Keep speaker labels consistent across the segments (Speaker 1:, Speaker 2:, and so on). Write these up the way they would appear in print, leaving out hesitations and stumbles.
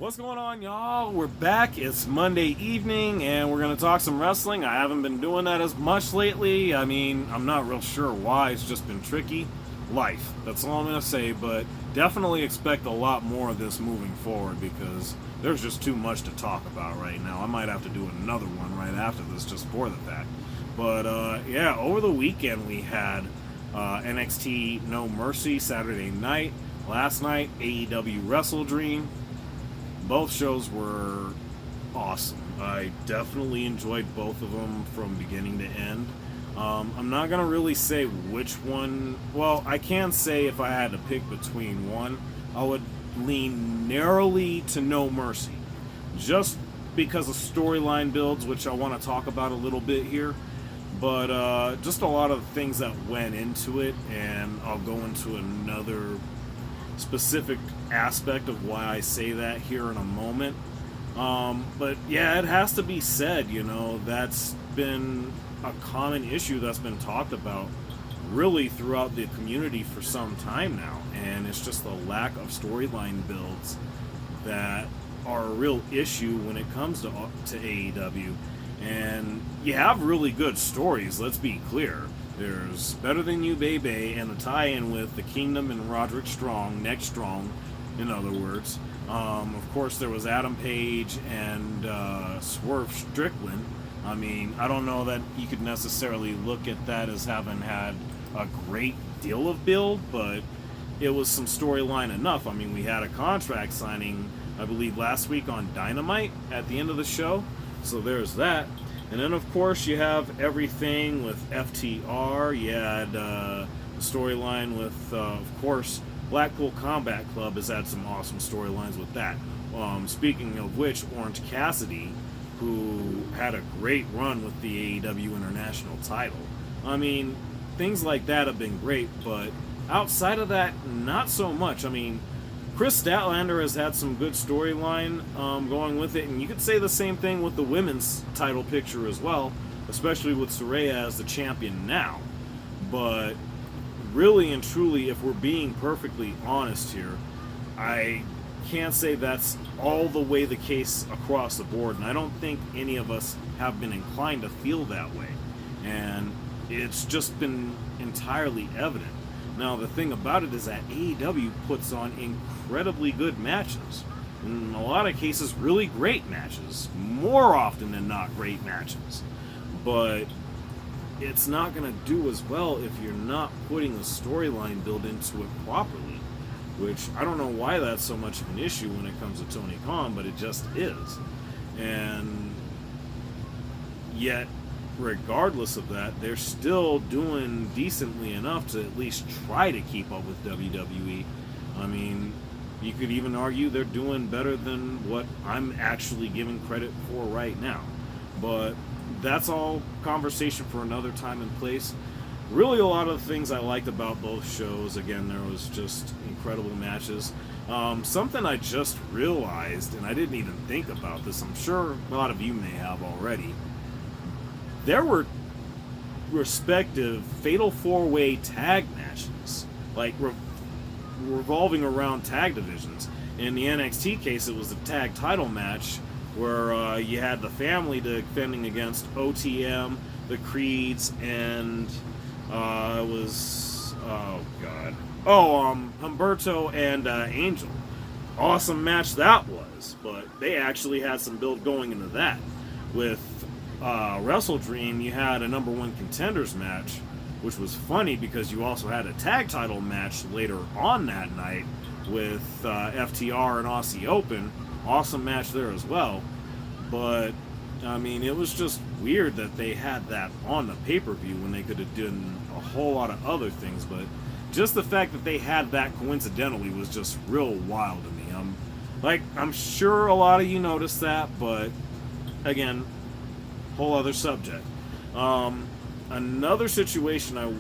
Speaker 1: What's going on, y'all? We're back. It's Monday evening, and we're going to talk some wrestling. I haven't been doing that as much lately. I mean, I'm not real sure why. It's just been tricky. Life. That's all I'm going to say, but definitely expect a lot more of this moving forward because there's just too much to talk about right now. I might have to do another one right after this just for the fact. But, yeah, over the weekend we had NXT No Mercy Saturday night. Last night, AEW Wrestle Dream. Both shows were awesome. I definitely enjoyed both of them from beginning to end. I'm not going to really say which one. Well, I can say if I had to pick between one, I would lean narrowly to No Mercy. Just because of storyline builds, which I want to talk about a little bit here. But just a lot of things that went into it, and I'll go into another specific aspect of why I say that here in a moment. But yeah, it has to be said, that's been a common issue that's been talked about really throughout the community for some time now, and it's just the lack of storyline builds that are a real issue when it comes to AEW. And you have really good stories, let's be clear. There's Better Than You, Baby, and the tie-in with The Kingdom and Roderick Strong, Neck Strong, in other words. Of course, there was Adam Page and Swerve Strickland. I mean, I don't know that you could necessarily look at that as having had a great deal of build, but it was some storyline enough. I mean, we had a contract signing, I believe, last week on Dynamite at the end of the show, so there's that. And then, of course, you have everything with FTR. You had the storyline with, of course, Blackpool Combat Club has had some awesome storylines with that. Speaking of which, Orange Cassidy, who had a great run with the AEW International title. I mean, things like that have been great, but outside of that, not so much. I mean, Chris Statlander has had some good storyline going with it, and you could say the same thing with the women's title picture as well, especially with Saraya as the champion now. But really and truly, if we're being perfectly honest here, I can't say that's all the way the case across the board, and I don't think any of us have been inclined to feel that way. And it's just been entirely evident. Now, the thing about it is that AEW puts on incredibly good matches. In a lot of cases, really great matches. More often than not, great matches. But it's not going to do as well if you're not putting a storyline build into it properly. Which, I don't know why that's so much of an issue when it comes to Tony Khan, but it just is. And yet, regardless of that, they're still doing decently enough to at least try to keep up with WWE. I mean, you could even argue they're doing better than what I'm actually giving credit for right now. But that's all conversation for another time and place. Really, a lot of the things I liked about both shows, again, there was just incredible matches. Something I just realized, and I didn't even think about this, I'm sure a lot of you may have already. There were respective Fatal 4-Way tag matches, like revolving around tag divisions. In the NXT case, it was a tag title match where you had the family defending against OTM, the Creeds, and it was, Humberto and Angel. Awesome match that was, but they actually had some build going into that. With Wrestle Dream, you had a number one contenders match, which was funny because you also had a tag title match later on that night with FTR and Aussie Open. Awesome match there as well. But, I mean, it was just weird that they had that on the pay-per-view when they could have done a whole lot of other things. But just the fact that they had that coincidentally was just real wild to me. I'm sure a lot of you noticed that, but again, whole other subject. Another situation I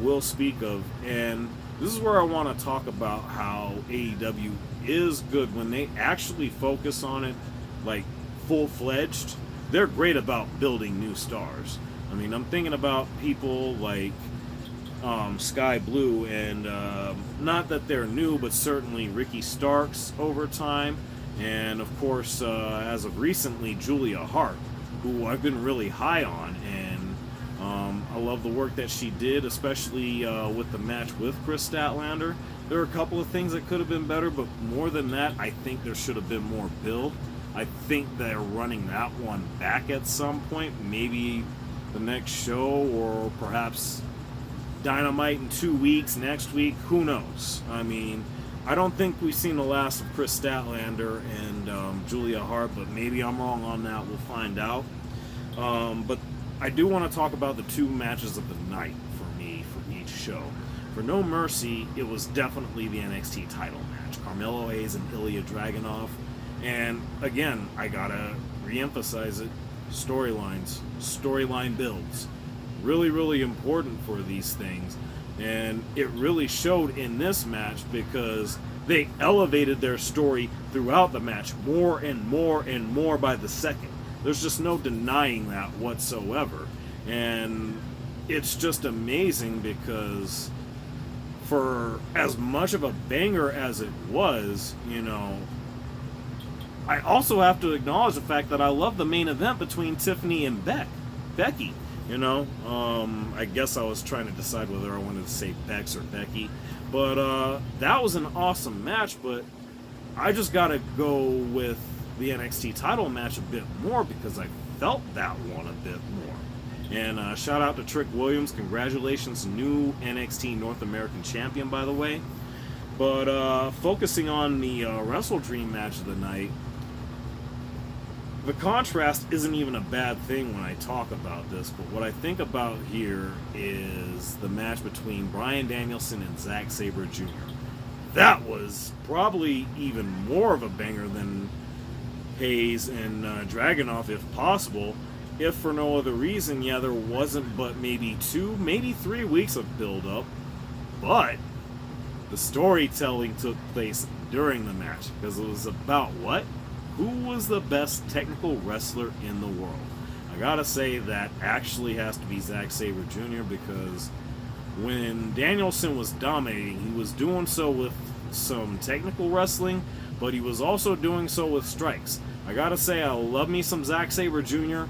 Speaker 1: will speak of, and this is where I want to talk about how AEW is good when they actually focus on it, like full-fledged. They're great about building new stars. I mean, I'm thinking about people like Sky Blue, and not that they're new, but certainly Ricky Starks over time. And of course, as of recently, Julia Hart, who I've been really high on, and I love the work that she did, especially with the match with Chris Statlander. There are a couple of things that could have been better, but more than that, I think there should have been more build. I think they're running that one back at some point, maybe the next show, or perhaps Dynamite in 2 weeks, next week, who knows? I mean, I don't think we've seen the last of Chris Statlander and Julia Hart, but maybe I'm wrong on that. We'll find out. But I do want to talk about the two matches of the night for me for each show. For No Mercy, it was definitely the NXT title match. Carmelo Hayes and Ilya Dragunov. And again, I gotta re-emphasize it, storylines, storyline builds. Really, really important for these things. And it really showed in this match because they elevated their story throughout the match more and more and more by the second. There's just no denying that whatsoever. And it's just amazing because for as much of a banger as it was, you know, I also have to acknowledge the fact that I love the main event between Tiffany and Becky. You know, I guess I was trying to decide whether I wanted to say Bex or Becky, but that was an awesome match. But I just gotta go with the NXT title match a bit more because I felt that one a bit more. And shout out to Trick Williams, congratulations, new NXT North American champion, by the way. But focusing on the Wrestle Dream match of the night, the contrast isn't even a bad thing when I talk about this, but what I think about here is the match between Bryan Danielson and Zack Sabre Jr. That was probably even more of a banger than Hayes and Dragunov, if possible, if for no other reason. Yeah, there wasn't but maybe 2, maybe 3 weeks of build-up, but the storytelling took place during the match, because it was about what? Who was the best technical wrestler in the world? I gotta say that actually has to be Zack Sabre Jr. because when Danielson was dominating, he was doing so with some technical wrestling, but he was also doing so with strikes. I gotta say, I love me some Zack Sabre Jr.,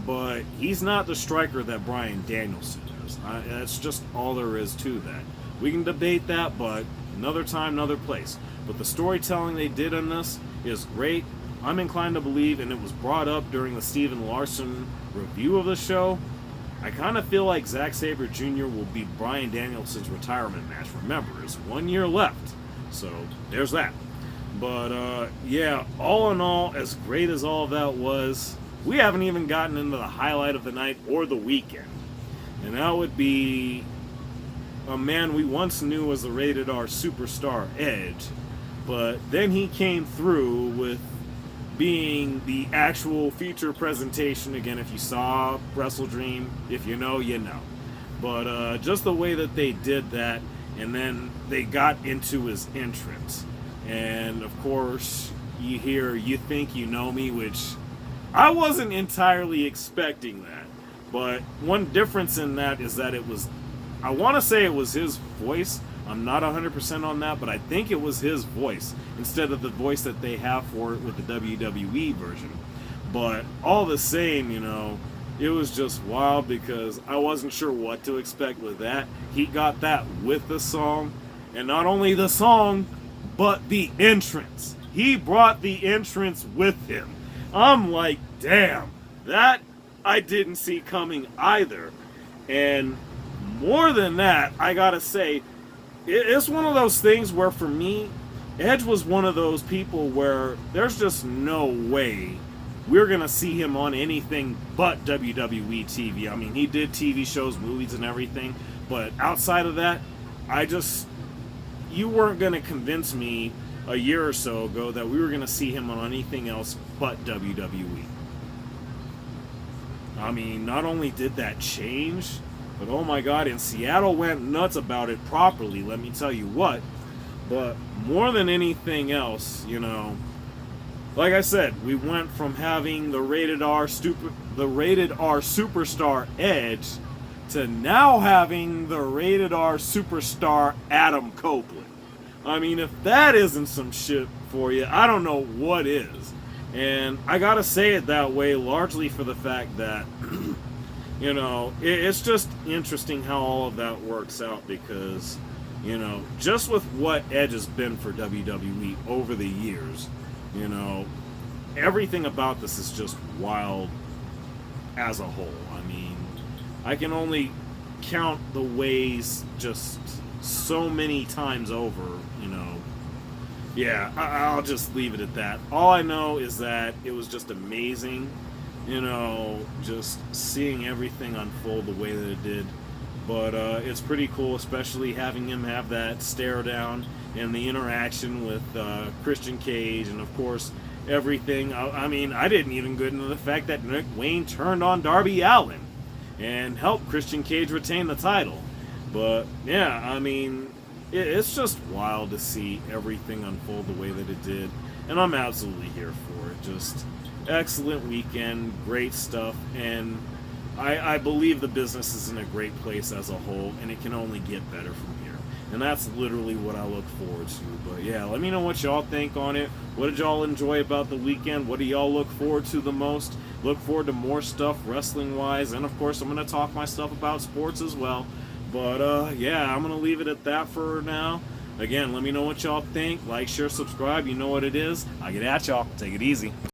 Speaker 1: but he's not the striker that Bryan Danielson is. That's just all there is to that. We can debate that, but another time, another place. But the storytelling they did in this is great. I'm inclined to believe, and it was brought up during the Steven Larson review of the show, I kind of feel like Zack Sabre Jr. will be Bryan Danielson's retirement match. Remember, there's 1 year left, so there's that. But yeah, all in all, as great as all of that was, we haven't even gotten into the highlight of the night or the weekend. And that would be a man we once knew as the rated R superstar Edge, but then he came through with being the actual feature presentation. Again, if you saw Wrestle Dream, if you know, you know. But just the way that they did that, and then they got into his entrance. And of course, you hear "You Think You Know Me," which I wasn't entirely expecting that. But one difference in that is that it was, I want to say it was his voice. I'm not 100% on that, but I think it was his voice instead of the voice that they have for it with the WWE version. But all the same, you know, it was just wild because I wasn't sure what to expect with that. He got that with the song, and not only the song, but the entrance. He brought the entrance with him. I'm like, damn, that I didn't see coming either. And more than that, I gotta say, it's one of those things where for me, Edge was one of those people where there's just no way we're going to see him on anything but WWE TV. I mean, he did TV shows, movies, and everything, but outside of that, you weren't going to convince me a year or so ago that we were going to see him on anything else but WWE. I mean, not only did that change, but oh my God, and Seattle went nuts about it properly, let me tell you what. But more than anything else, you know, like I said, we went from having the rated R superstar Edge to now having the rated R superstar Adam Copeland. I mean, if that isn't some shit for you. I don't know what is. And I gotta say it that way largely for the fact that, it's just interesting how all of that works out because, just with what Edge has been for WWE over the years, everything about this is just wild as a whole. I mean, I can only count the ways just so many times over, Yeah, I'll just leave it at that. All I know is that it was just amazing, just seeing everything unfold the way that it did. But it's pretty cool, especially having him have that stare down and the interaction with Christian Cage, and of course everything. I mean, I didn't even get into the fact that Nick Wayne turned on Darby Allin and helped Christian Cage retain the title. But yeah, I mean, it's just wild to see everything unfold the way that it did, and I'm absolutely here for it. Just excellent weekend, great stuff, and I believe the business is in a great place as a whole, and it can only get better from here. And that's literally what I look forward to. But yeah, let me know what y'all think on it. What did y'all enjoy about the weekend? What do y'all look forward to the most? Look forward to more stuff wrestling-wise, and of course I'm going to talk my stuff about sports as well. But yeah, I'm going to leave it at that for now. Again, let me know what y'all think. Like, share, subscribe. You know what it is. I'll get at y'all. Take it easy.